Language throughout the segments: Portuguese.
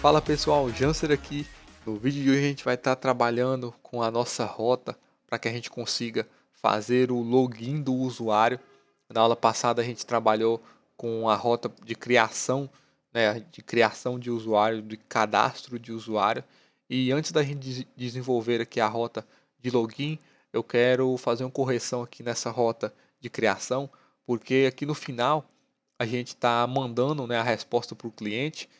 Fala pessoal, Janser aqui. No vídeo de hoje a gente vai estar trabalhando com a nossa rota para que a gente consiga fazer o login do usuário. Na aula passada a gente trabalhou com a rota de criação, né, de criação de usuário, de cadastro de usuário. E antes da gente desenvolver aqui a rota de login, eu quero fazer uma correção aqui nessa rota de criação, porque aqui no final a gente está mandando, né, a resposta para o cliente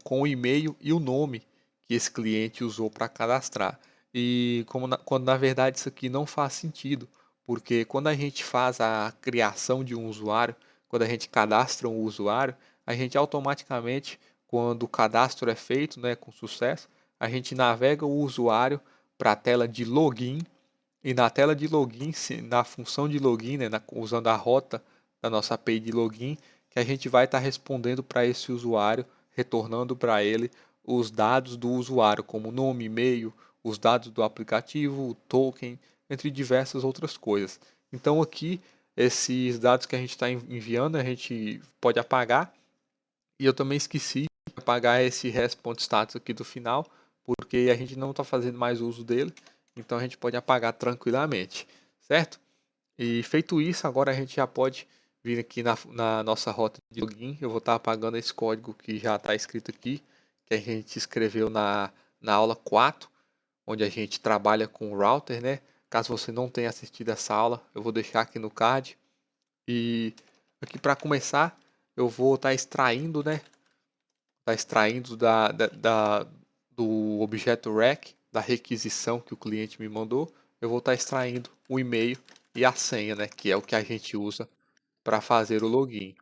com o e-mail e o nome que esse cliente usou para cadastrar. E quando na verdade isso aqui não faz sentido, porque quando a gente faz a criação de um usuário, quando a gente cadastra um usuário, a gente automaticamente, quando o cadastro é feito, né, com sucesso, a gente navega o usuário para a tela de login e na tela de login, na função de login, né, usando a rota da nossa API de login, que a gente vai estar respondendo para esse usuário, retornando para ele os dados do usuário, como nome, e-mail, os dados do aplicativo, o token, entre diversas outras coisas. Então aqui, esses dados que a gente está enviando, a gente pode apagar. E eu também esqueci de apagar esse response_status aqui do final, porque a gente não está fazendo mais uso dele, então a gente pode apagar tranquilamente, certo? E feito isso, agora a gente já pode vir aqui na nossa rota de login. Eu vou estar apagando esse código que já está escrito aqui, que a gente escreveu na aula 4, onde a gente trabalha com o router, né? Caso você não tenha assistido essa aula, eu vou deixar aqui no card. E aqui para começar, eu vou estar extraindo, né? Está extraindo do objeto rec, da requisição que o cliente me mandou, eu vou estar extraindo o e-mail e a senha, né, que é o que a gente usa para fazer o login.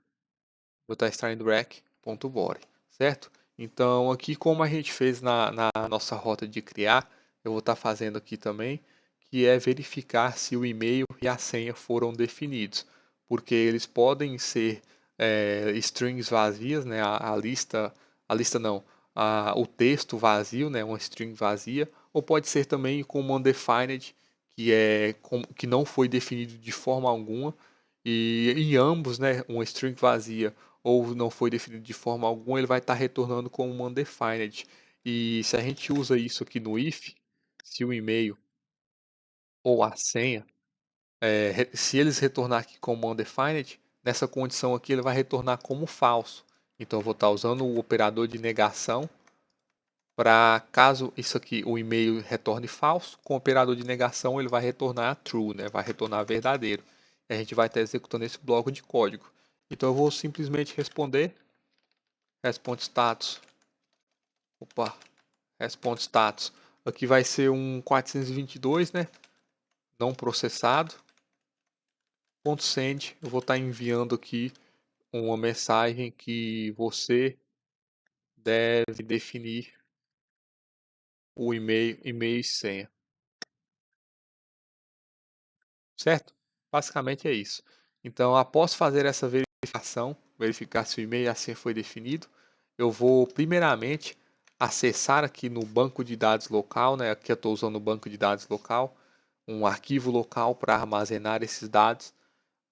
Vou estar extraindo rec.body, certo? Então aqui como a gente fez na nossa rota de criar, eu vou estar fazendo aqui também, que é verificar se o e-mail e a senha foram definidos, porque eles podem ser strings vazias, né? A lista não, o texto vazio, né? Uma string vazia, ou pode ser também com undefined, que não foi definido de forma alguma, e em ambos, né? Uma string vazia ou não foi definido de forma alguma, ele vai estar retornando como um undefined. E se a gente usa isso aqui no if, se o e-mail ou a senha, se eles retornar aqui como undefined, nessa condição aqui ele vai retornar como falso. Então eu vou estar usando o operador de negação para caso isso aqui, o e-mail retorne falso, com o operador de negação ele vai retornar true, né? Vai retornar verdadeiro. E a gente vai estar executando esse bloco de código. Então eu vou simplesmente responder responde status. Opa, responde status. Aqui vai ser um 422, né? Não processado. Ponto .send, eu vou estar enviando aqui uma mensagem que você deve definir o e-mail e senha. Certo? Basicamente é isso. Então, após fazer essa verificação, verificar se o e-mail e a senha foi definido, eu vou primeiramente acessar aqui no banco de dados local, né? Aqui eu estou usando o banco de dados local, um arquivo local para armazenar esses dados,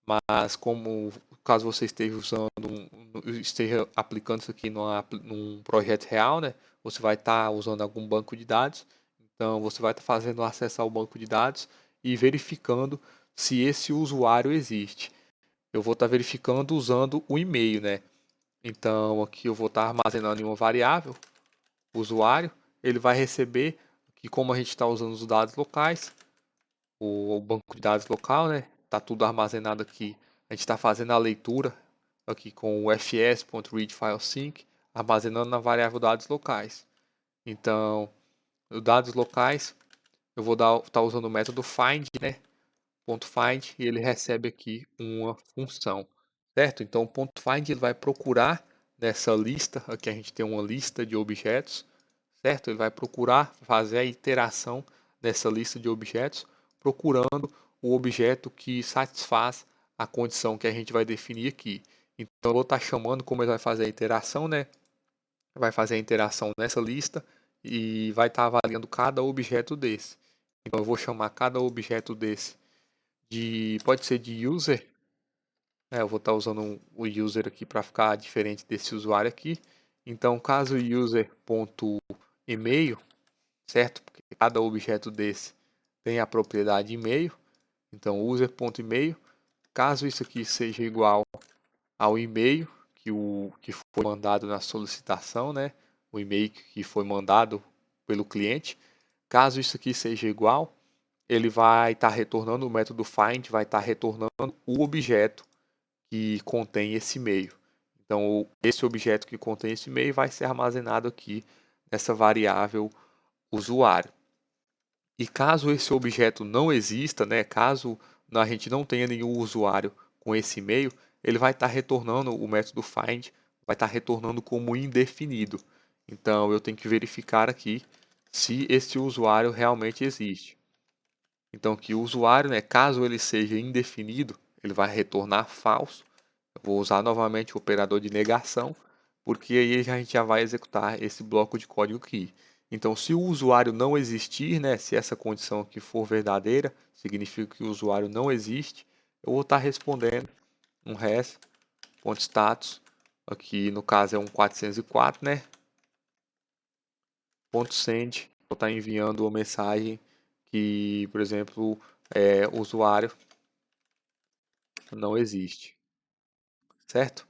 mas como caso você esteja usando, esteja aplicando isso aqui num projeto real, né? Você vai estar usando algum banco de dados, então você vai estar fazendo acesso ao banco de dados e verificando se esse usuário existe. Eu vou estar verificando usando o e-mail, né? Então aqui eu vou estar armazenando em uma variável, usuário, ele vai receber que como a gente está usando os dados locais, o banco de dados local, né? Tá tudo armazenado aqui. A gente está fazendo a leitura aqui com o fs.readFileSync, armazenando na variável dados locais. Então, os dados locais, eu vou estar usando o método find, né? .find, e ele recebe aqui uma função, certo? Então, o .find ele vai procurar nessa lista, aqui a gente tem uma lista de objetos, certo? Ele vai procurar fazer a iteração dessa lista de objetos, procurando o objeto que satisfaz a condição que a gente vai definir aqui. Então, eu vou estar chamando como ele vai fazer a interação, né? Vai fazer a interação nessa lista e vai estar avaliando cada objeto desse. Então, eu vou chamar cada objeto desse pode ser de user, né? Eu vou estar usando o user aqui para ficar diferente desse usuário aqui. Então, caso user.email, certo? Porque cada objeto desse tem a propriedade e-mail. Então, user.email, caso isso aqui seja igual ao e-mail que foi mandado na solicitação, né? O e-mail que foi mandado pelo cliente. Caso isso aqui seja igual, ele vai estar retornando, o método find vai estar retornando o objeto que contém esse e-mail. Então, esse objeto que contém esse e-mail vai ser armazenado aqui nessa variável usuário. E caso esse objeto não exista, né, caso a gente não tenha nenhum usuário com esse e-mail, ele vai estar retornando, o método find vai estar retornando como indefinido. Então eu tenho que verificar aqui se esse usuário realmente existe. Então que o usuário, né, caso ele seja indefinido, ele vai retornar falso. Eu vou usar novamente o operador de negação, porque aí a gente já vai executar esse bloco de código aqui. Então, se o usuário não existir, né, se essa condição aqui for verdadeira, significa que o usuário não existe, eu vou estar respondendo um res.status, aqui no caso é um 404, né, .send, vou estar enviando uma mensagem que, por exemplo, o usuário não existe, certo?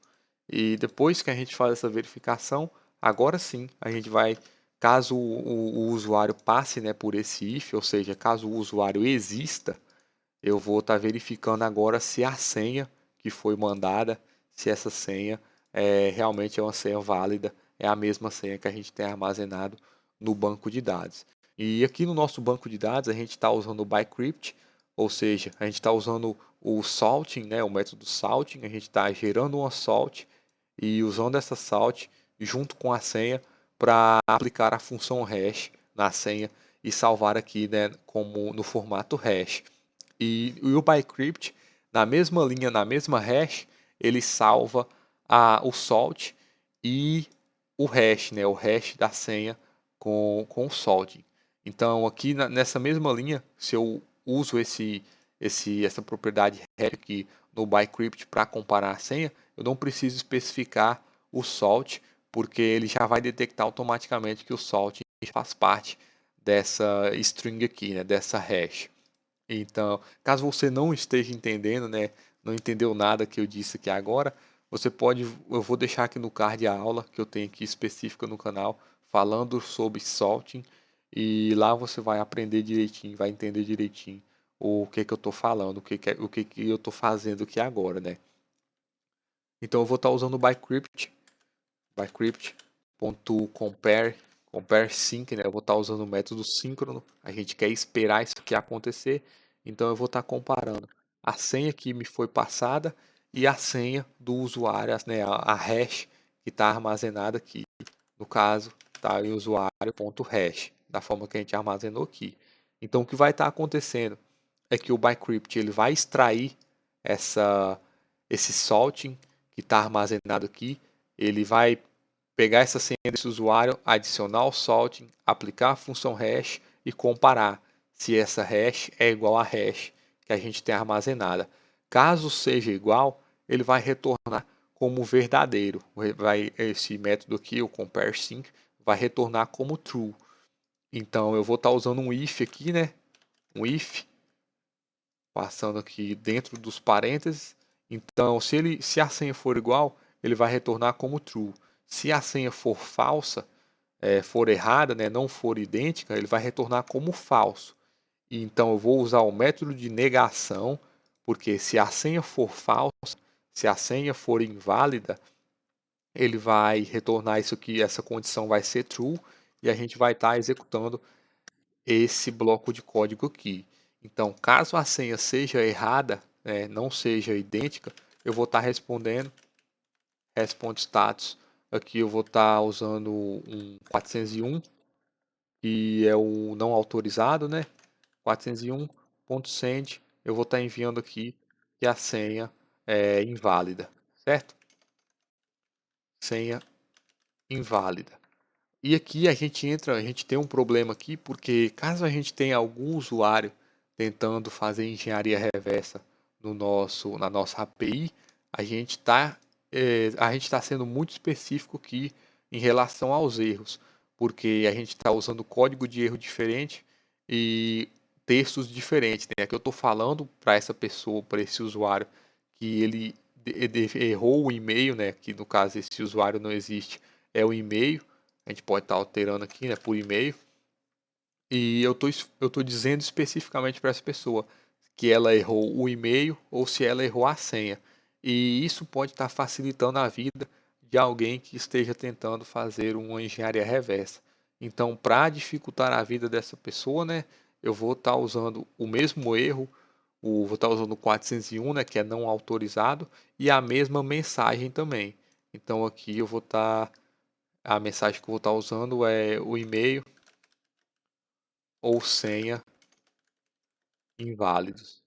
E depois que a gente faz essa verificação, agora sim a gente vai, caso o usuário passe, né, por esse if, ou seja, caso o usuário exista, eu vou estar verificando agora se a senha que foi mandada, se essa senha realmente é uma senha válida, é a mesma senha que a gente tem armazenado no banco de dados. E aqui no nosso banco de dados a gente está usando o bycrypt, ou seja, a gente está usando o salting, né, o método salting, a gente está gerando uma salt e usando essa salt junto com a senha para aplicar a função hash na senha e salvar aqui, né, como no formato hash. E o bycrypt, na mesma linha, na mesma hash, ele salva o salt e o hash, né, o hash da senha com o salting. Então aqui nessa mesma linha, se eu uso essa propriedade hash aqui no bycrypt para comparar a senha, eu não preciso especificar o salt, porque ele já vai detectar automaticamente que o salt faz parte dessa string aqui, né, dessa hash. Então, caso você não esteja entendendo, né, não entendeu nada que eu disse aqui agora, você pode, eu vou deixar aqui no card a aula que eu tenho aqui específica no canal falando sobre salting e lá você vai aprender direitinho, vai entender direitinho o que eu estou falando, o que eu estou fazendo aqui agora, né? Então eu vou estar usando o bycrypt.compare, compare sync, né? Eu vou estar usando o método síncrono. A gente quer esperar isso aqui acontecer, então eu vou estar comparando a senha que me foi passada e a senha do usuário, né? A hash que está armazenada aqui. No caso, está em usuário.hash, da forma que a gente armazenou aqui. Então o que vai estar acontecendo é que o bycrypt ele vai extrair esse salting que está armazenado aqui, ele vai pegar essa senha desse usuário, adicionar o salting, aplicar a função hash e comparar se essa hash é igual à hash que a gente tem armazenada. Caso seja igual, ele vai retornar como verdadeiro. Esse método aqui, o compareSync, vai retornar como true. Então eu vou estar usando um if aqui, né? Um if, passando aqui dentro dos parênteses. Então, se a senha for igual, ele vai retornar como true. Se a senha for falsa, for errada, né, não for idêntica, ele vai retornar como falso. E então eu vou usar o método de negação, porque se a senha for falsa, se a senha for inválida, ele vai retornar isso aqui, essa condição vai ser true, e a gente vai estar executando esse bloco de código aqui. Então, caso a senha seja errada, né, não seja idêntica, eu vou estar respondendo responde status. Aqui eu vou estar usando um 401, que é o não autorizado, né? 401.send. Eu vou estar enviando aqui que a senha é inválida, certo? Senha inválida. E aqui a gente tem um problema aqui, porque caso a gente tenha algum usuário tentando fazer engenharia reversa na nossa API, a gente está sendo muito específico aqui em relação aos erros, porque a gente está usando código de erro diferente e textos diferentes, né? Aqui eu estou falando para essa pessoa, para esse usuário, que ele errou o e-mail, né? Que no caso esse usuário não existe, é o e-mail. A gente pode estar alterando aqui, né? Por e-mail. E eu tô dizendo especificamente para essa pessoa que ela errou o e-mail ou se ela errou a senha. E isso pode estar facilitando a vida de alguém que esteja tentando fazer uma engenharia reversa. Então, para dificultar a vida dessa pessoa, né, eu vou estar usando o mesmo erro, vou estar usando o 401, né, que é não autorizado, e a mesma mensagem também. Então, aqui eu vou estar, a mensagem que eu vou estar usando é o e-mail ou senha inválidos.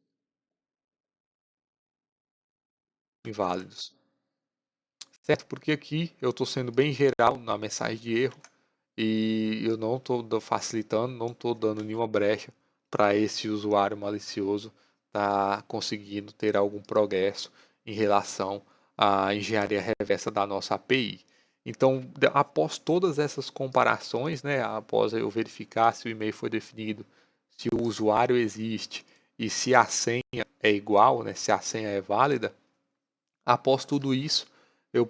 Inválidos. Certo? Porque aqui eu estou sendo bem geral na mensagem de erro e eu não estou facilitando, não estou dando nenhuma brecha para esse usuário malicioso estar conseguindo ter algum progresso em relação à engenharia reversa da nossa API. Então, após todas essas comparações, né, após eu verificar se o e-mail foi definido, se o usuário existe e se a senha é igual, né, se a senha é válida, após tudo isso, eu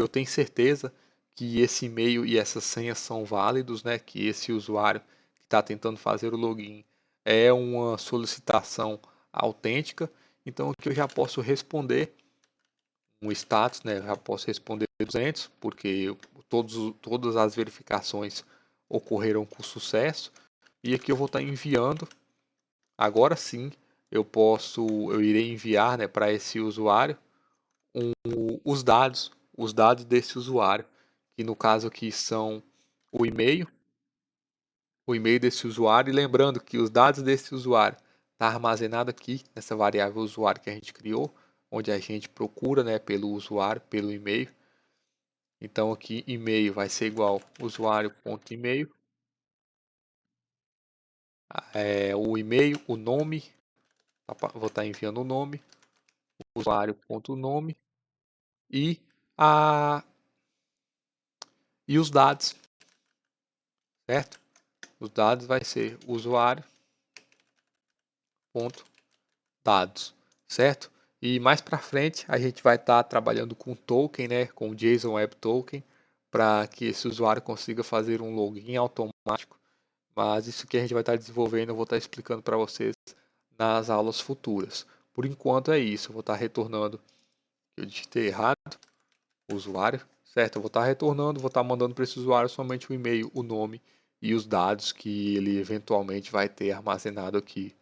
tenho certeza que esse e-mail e essa senha são válidos, né? Que esse usuário que está tentando fazer o login é uma solicitação autêntica. Então aqui eu já posso responder um status, né? Eu já posso responder 200, porque todas as verificações ocorreram com sucesso. E aqui eu vou estar enviando. Agora sim, eu irei enviar, né, para esse usuário os dados desse usuário, que no caso aqui são o e-mail, o e-mail desse usuário, e lembrando que os dados desse usuário está armazenado aqui nessa variável usuário que a gente criou, onde a gente procura, né, pelo usuário, pelo e-mail. Então aqui e-mail vai ser igual usuário.email, o e-mail, o nome, vou estar enviando o nome, usuário.nome e a e os dados, certo? Os dados vai ser usuário.dados, certo? E mais para frente a gente vai estar trabalhando com token, né, com JSON Web Token, para que esse usuário consiga fazer um login automático. Mas isso que a gente vai estar desenvolvendo, eu vou estar explicando para vocês nas aulas futuras. Por enquanto é isso, eu vou estar retornando, eu digitei errado, o usuário, certo? Eu vou estar retornando, vou estar mandando para esse usuário somente o e-mail, o nome e os dados que ele eventualmente vai ter armazenado aqui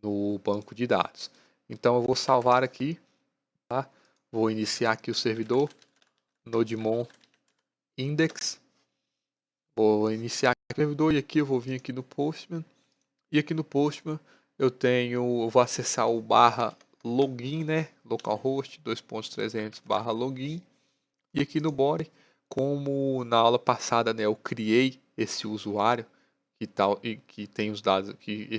no banco de dados. Então eu vou salvar aqui, tá? Vou iniciar aqui o servidor, Nodemon Index. Vou iniciar aqui o servidor e aqui eu vou vir aqui no Postman. E aqui no Postman eu vou acessar o barra login, né? Localhost 2.300 barra login. E aqui no body, como na aula passada, né, eu criei esse usuário que tal e que tem os dados aqui,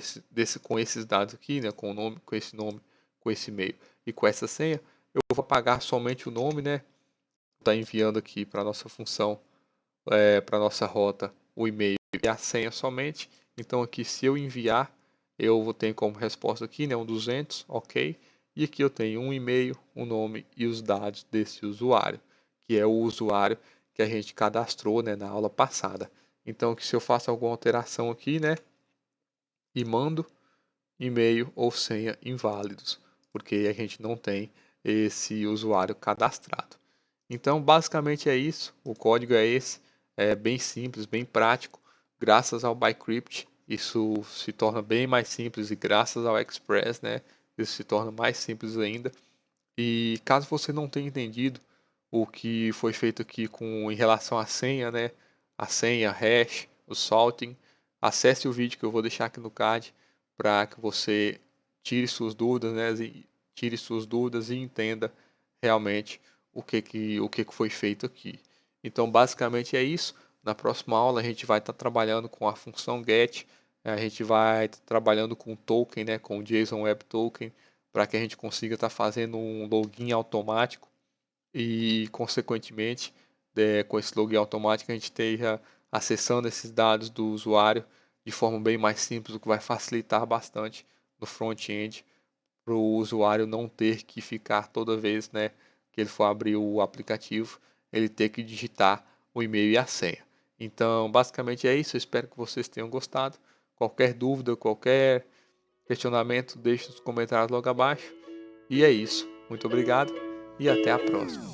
com esses dados aqui, né, com o nome, com esse nome, com esse e-mail e com essa senha, eu vou apagar somente o nome, né? Tá enviando aqui para nossa função, para nossa rota, o e-mail e a senha somente. Então aqui, se eu enviar, eu vou ter como resposta aqui, né, um 200, ok? E aqui eu tenho um e-mail, um nome e os dados desse usuário, que é o usuário que a gente cadastrou, né, na aula passada. Então, que se eu faço alguma alteração aqui, né, e mando e-mail ou senha inválidos, porque a gente não tem esse usuário cadastrado. Então, basicamente é isso. O código é esse, é bem simples, bem prático. Graças ao Bcrypt, isso se torna bem mais simples e graças ao Express, né, isso se torna mais simples ainda. E caso você não tenha entendido o que foi feito aqui em relação à senha, né? A senha, hash, o salting, acesse o vídeo que eu vou deixar aqui no card para que você tire suas dúvidas, né? Tire suas dúvidas e entenda realmente o que foi feito aqui. Então, basicamente é isso. Na próxima aula a gente vai estar trabalhando com a função get, a gente vai estar trabalhando com o token, né? Com o JSON Web Token para que a gente consiga estar fazendo um login automático e, consequentemente, com esse login automático, a gente esteja acessando esses dados do usuário de forma bem mais simples, o que vai facilitar bastante no front-end para o usuário não ter que ficar toda vez, né, que ele for abrir o aplicativo, ele ter que digitar o e-mail e a senha. Então, basicamente é isso. Eu espero que vocês tenham gostado. Qualquer dúvida, qualquer questionamento, deixe nos comentários logo abaixo. E é isso. Muito obrigado e até a próxima.